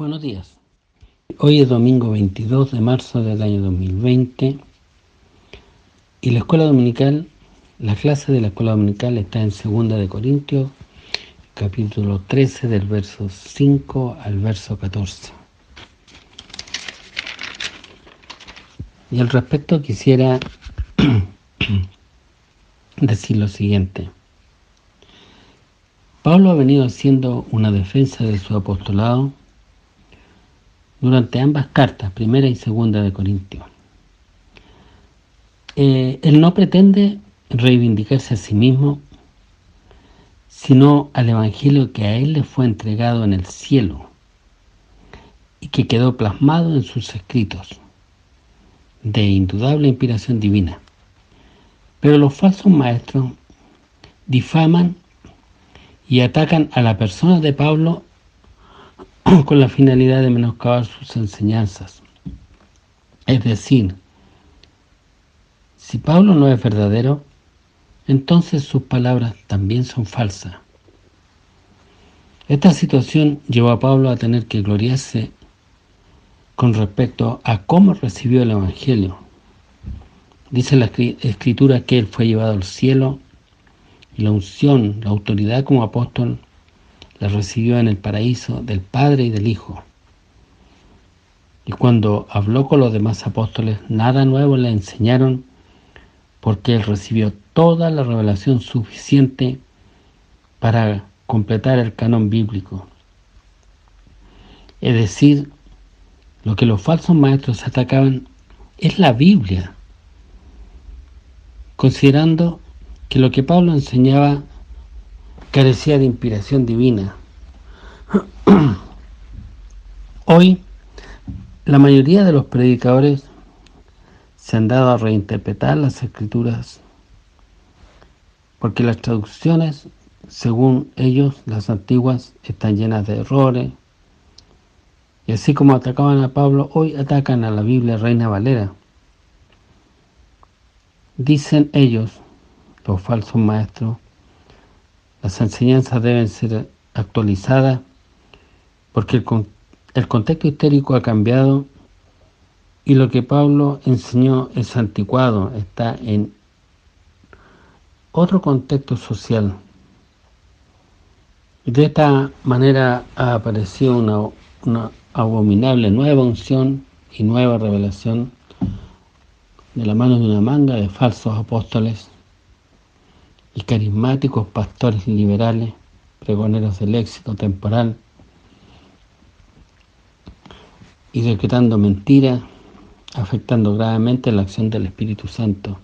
Buenos días. Hoy es domingo 22 de marzo del año 2020 y la clase de la escuela dominical está en 2 de Corintios, capítulo 13, del verso 5 al verso 14. Y al respecto quisiera decir lo siguiente. Pablo ha venido haciendo una defensa de su apostolado durante ambas cartas, primera y segunda de Corintios. Él no pretende reivindicarse a sí mismo, sino al evangelio que a él le fue entregado en el cielo y que quedó plasmado en sus escritos, de indudable inspiración divina. Pero los falsos maestros difaman y atacan a la persona de Pablo con la finalidad de menoscabar sus enseñanzas. Es decir, si Pablo no es verdadero, entonces sus palabras también son falsas. Esta situación llevó a Pablo a tener que gloriarse con respecto a cómo recibió el evangelio. Dice la Escritura que él fue llevado al cielo y la unción, la autoridad como apóstol, la recibió en el paraíso del Padre y del Hijo. Y cuando habló con los demás apóstoles, nada nuevo le enseñaron, porque él recibió toda la revelación suficiente para completar el canon bíblico. Es decir, lo que los falsos maestros atacaban es la Biblia, considerando que lo que Pablo enseñaba carecía de inspiración divina. Hoy, la mayoría de los predicadores se han dado a reinterpretar las Escrituras, porque las traducciones, según ellos, las antiguas, están llenas de errores, y así como atacaban a Pablo, hoy atacan a la Biblia Reina Valera. Dicen ellos, los falsos maestros, las enseñanzas deben ser actualizadas porque el contexto histórico ha cambiado y lo que Pablo enseñó es anticuado, está en otro contexto social. Y de esta manera ha aparecido una abominable nueva unción y nueva revelación de la mano de una manga de falsos apóstoles y carismáticos pastores liberales, pregoneros del éxito temporal, y decretando mentiras, afectando gravemente la acción del Espíritu Santo.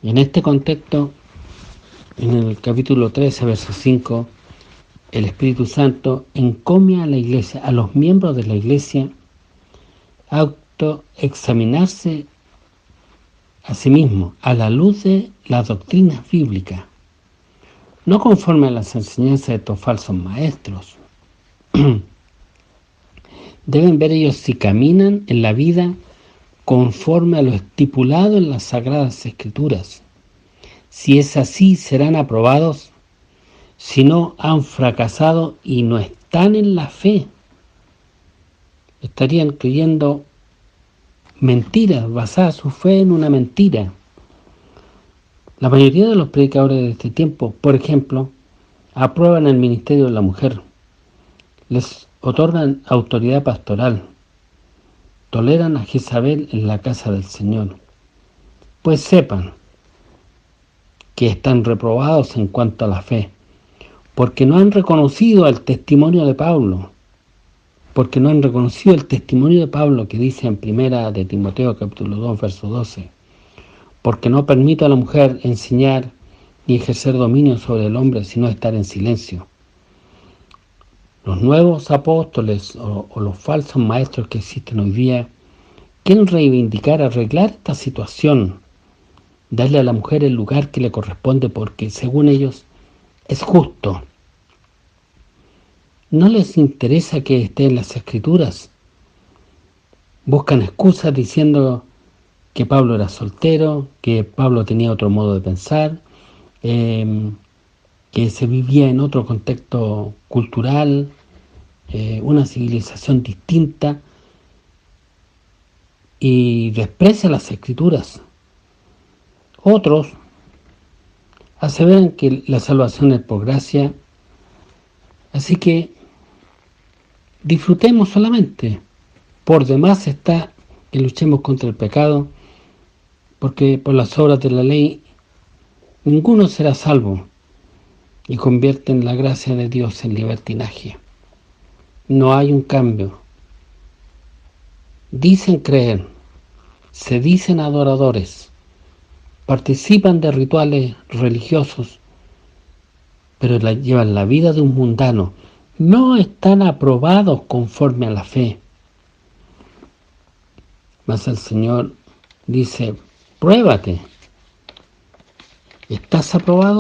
En este contexto, en el capítulo 13, verso 5, el Espíritu Santo encomia a la Iglesia, a los miembros de la Iglesia, a autoexaminarse a sí mismo a la luz de las doctrinas bíblicas, no conforme a las enseñanzas de estos falsos maestros. Deben ver ellos si caminan en la vida conforme a lo estipulado en las Sagradas Escrituras. Si es así, serán aprobados. Si no, han fracasado y no están en la fe. Estarían creyendo mentiras, basada su fe en una mentira. La mayoría de los predicadores de este tiempo, por ejemplo, aprueban el ministerio de la mujer, les otorgan autoridad pastoral, toleran a Jezabel en la casa del Señor. Pues sepan que están reprobados en cuanto a la fe, porque no han reconocido el testimonio de Pablo, que dice en 1 de Timoteo capítulo 2, verso 12, porque no permito a la mujer enseñar ni ejercer dominio sobre el hombre, sino estar en silencio. Los nuevos apóstoles o los falsos maestros que existen hoy día quieren reivindicar, arreglar esta situación, darle a la mujer el lugar que le corresponde porque, según ellos, es justo. No les interesa que esté en las Escrituras. Buscan excusas diciendo que Pablo era soltero, que Pablo tenía otro modo de pensar, que se vivía en otro contexto cultural, una civilización distinta y desprecia las Escrituras. Otros aseveran que la salvación es por gracia, así que disfrutemos solamente. Por demás está que luchemos contra el pecado, porque por las obras de la ley ninguno será salvo, y convierten la gracia de Dios en libertinaje. No hay un cambio. Dicen creer, se dicen adoradores, participan de rituales religiosos, pero llevan la vida de un mundano. No están aprobados conforme a la fe. Mas el Señor dice, pruébate. ¿Estás aprobado?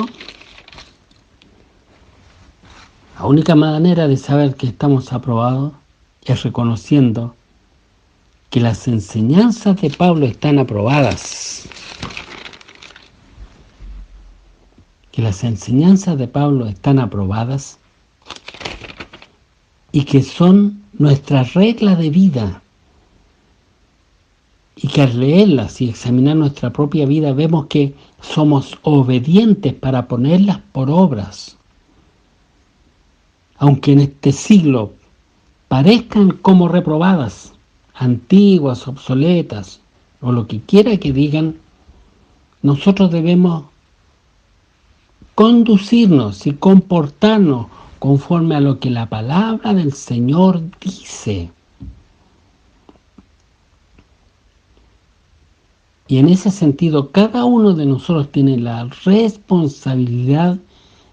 La única manera de saber que estamos aprobados es reconociendo que las enseñanzas de Pablo están aprobadas. Que las enseñanzas de Pablo están aprobadas y que son nuestra regla de vida. Y que al leerlas y examinar nuestra propia vida vemos que somos obedientes para ponerlas por obras. Aunque en este siglo parezcan como reprobadas, antiguas, obsoletas, o lo que quiera que digan, nosotros debemos conducirnos y comportarnos conforme a lo que la palabra del Señor dice. Y en ese sentido, cada uno de nosotros tiene la responsabilidad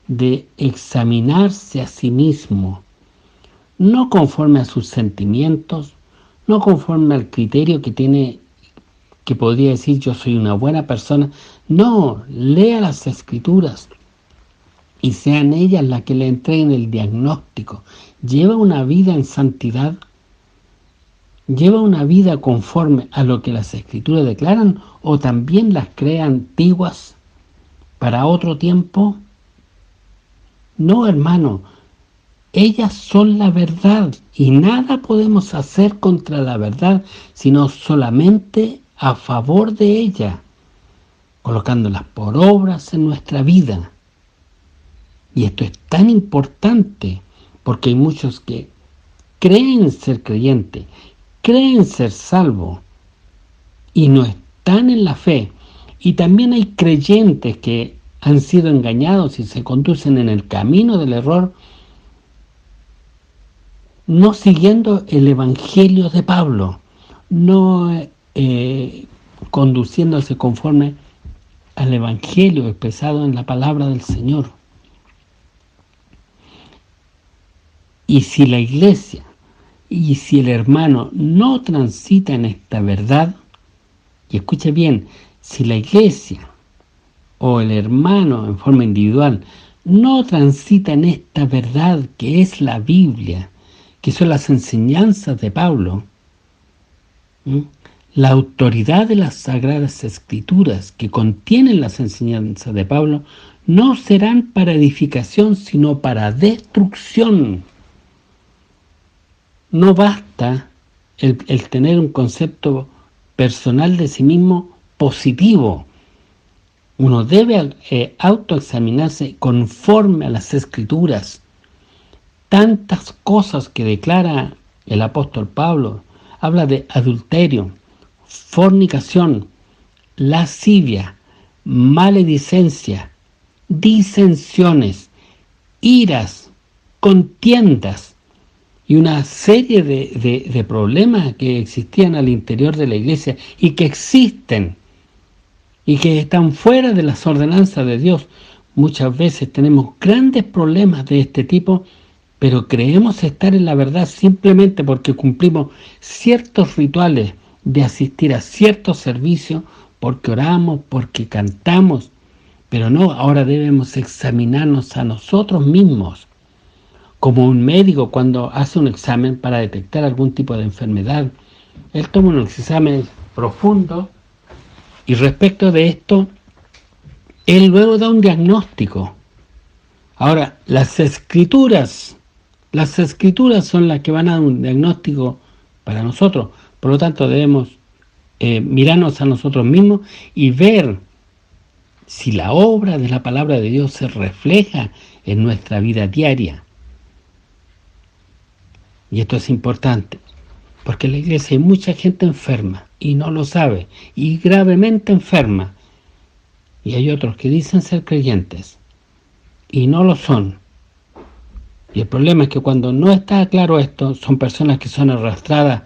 de examinarse a sí mismo, no conforme a sus sentimientos, no conforme al criterio que tiene, que podría decir yo soy una buena persona. No, lea las Escrituras y sean ellas las que le entreguen el diagnóstico. ¿Lleva una vida en santidad? ¿Lleva una vida conforme a lo que las Escrituras declaran o también las crea antiguas para otro tiempo? No, hermano, ellas son la verdad y nada podemos hacer contra la verdad, sino solamente a favor de ella, colocándolas por obras en nuestra vida. Y esto es tan importante porque hay muchos que creen ser creyentes, creen ser salvos y no están en la fe. Y también hay creyentes que han sido engañados y se conducen en el camino del error, no siguiendo el Evangelio de Pablo, no conduciéndose conforme al Evangelio expresado en la palabra del Señor. Y si la iglesia y si el hermano no transita en esta verdad, y escuche bien, si la iglesia o el hermano en forma individual no transita en esta verdad que es la Biblia, que son las enseñanzas de Pablo, la autoridad de las Sagradas Escrituras que contienen las enseñanzas de Pablo no serán para edificación, sino para destrucción. No basta el tener un concepto personal de sí mismo positivo. Uno debe autoexaminarse conforme a las Escrituras. Tantas cosas que declara el apóstol Pablo. Habla de adulterio, fornicación, lascivia, maledicencia, disensiones, iras, contiendas y una serie de problemas que existían al interior de la iglesia y que existen y que están fuera de las ordenanzas de Dios. Muchas veces tenemos grandes problemas de este tipo, pero creemos estar en la verdad simplemente porque cumplimos ciertos rituales de asistir a ciertos servicios, porque oramos, porque cantamos, pero no, ahora debemos examinarnos a nosotros mismos, como un médico cuando hace un examen para detectar algún tipo de enfermedad. Él toma un examen profundo y respecto de esto, él luego da un diagnóstico. Ahora, las Escrituras Las Escrituras son las que van a dar un diagnóstico para nosotros. Por lo tanto, debemos mirarnos a nosotros mismos y ver si la obra de la palabra de Dios se refleja en nuestra vida diaria. Y esto es importante, porque en la iglesia hay mucha gente enferma y no lo sabe, y gravemente enferma. Y hay otros que dicen ser creyentes y no lo son. Y el problema es que cuando no está claro esto, son personas que son arrastradas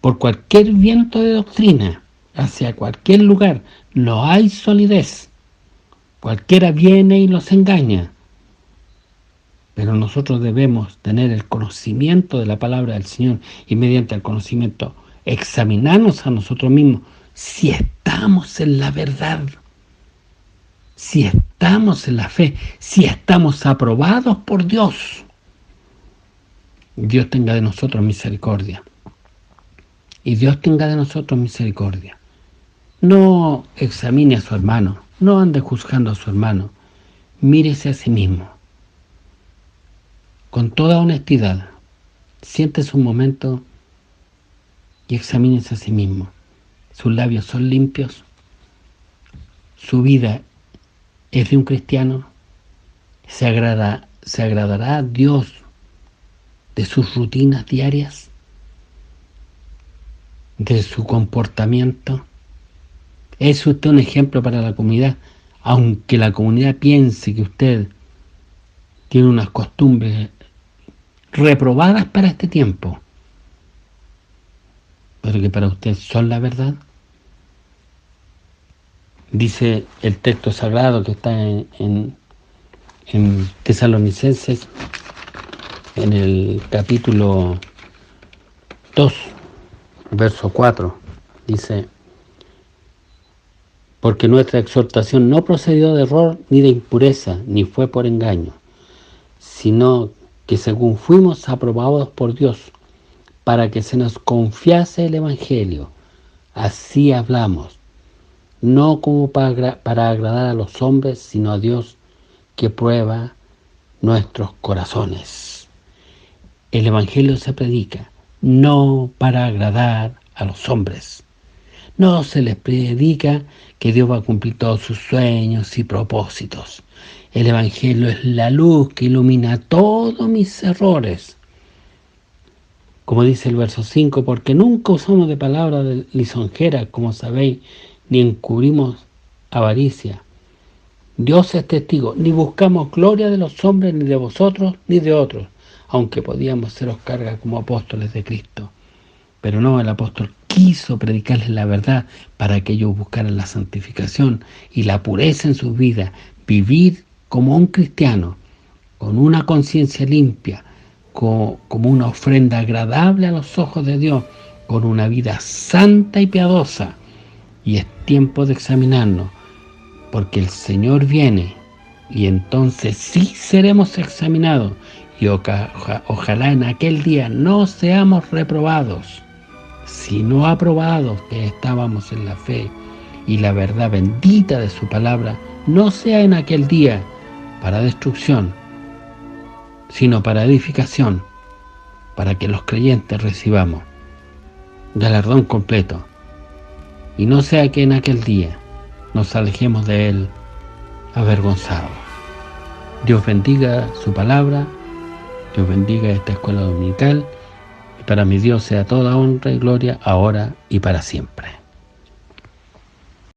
por cualquier viento de doctrina, hacia cualquier lugar. No hay solidez. Cualquiera viene y los engaña. Pero nosotros debemos tener el conocimiento de la palabra del Señor y mediante el conocimiento examinarnos a nosotros mismos si estamos en la verdad, si estamos en la fe, si estamos aprobados por Dios. Dios tenga de nosotros misericordia. Y Dios tenga de nosotros misericordia. No examine a su hermano, no ande juzgando a su hermano. Mírese a sí mismo. Con toda honestidad, siéntese un momento y examínese a sí mismo. Sus labios son limpios, su vida es de un cristiano, se agradará a Dios de sus rutinas diarias, de su comportamiento. ¿Es usted un ejemplo para la comunidad? Aunque la comunidad piense que usted tiene unas costumbres reprobadas para este tiempo, pero que para usted son la verdad. Dice el texto sagrado que está en Tesalonicenses, en el capítulo 2, verso 4, dice: porque nuestra exhortación no procedió de error ni de impureza, ni fue por engaño, sino que según fuimos aprobados por Dios, para que se nos confiase el Evangelio, así hablamos, no como para agradar a los hombres, sino a Dios que prueba nuestros corazones. El Evangelio se predica no para agradar a los hombres. No se les predica que Dios va a cumplir todos sus sueños y propósitos. El Evangelio es la luz que ilumina todos mis errores. Como dice el verso 5, porque nunca usamos de palabras lisonjeras, como sabéis, ni encubrimos avaricia. Dios es testigo, ni buscamos gloria de los hombres, ni de vosotros, ni de otros, aunque podíamos seros carga como apóstoles de Cristo. Pero no, el apóstol quiso predicarles la verdad para que ellos buscaran la santificación y la pureza en sus vidas, vivir como un cristiano, con una conciencia limpia, como una ofrenda agradable a los ojos de Dios, con una vida santa y piadosa. Y es tiempo de examinarnos, porque el Señor viene, y entonces sí seremos examinados, y ojalá en aquel día no seamos reprobados, sino aprobados, que estábamos en la fe y la verdad bendita de su palabra, no sea en aquel día para destrucción, sino para edificación, para que los creyentes recibamos galardón completo, y no sea que en aquel día nos alejemos de Él avergonzados. Dios bendiga su palabra, Dios bendiga esta escuela dominical, y para mi Dios sea toda honra y gloria, ahora y para siempre.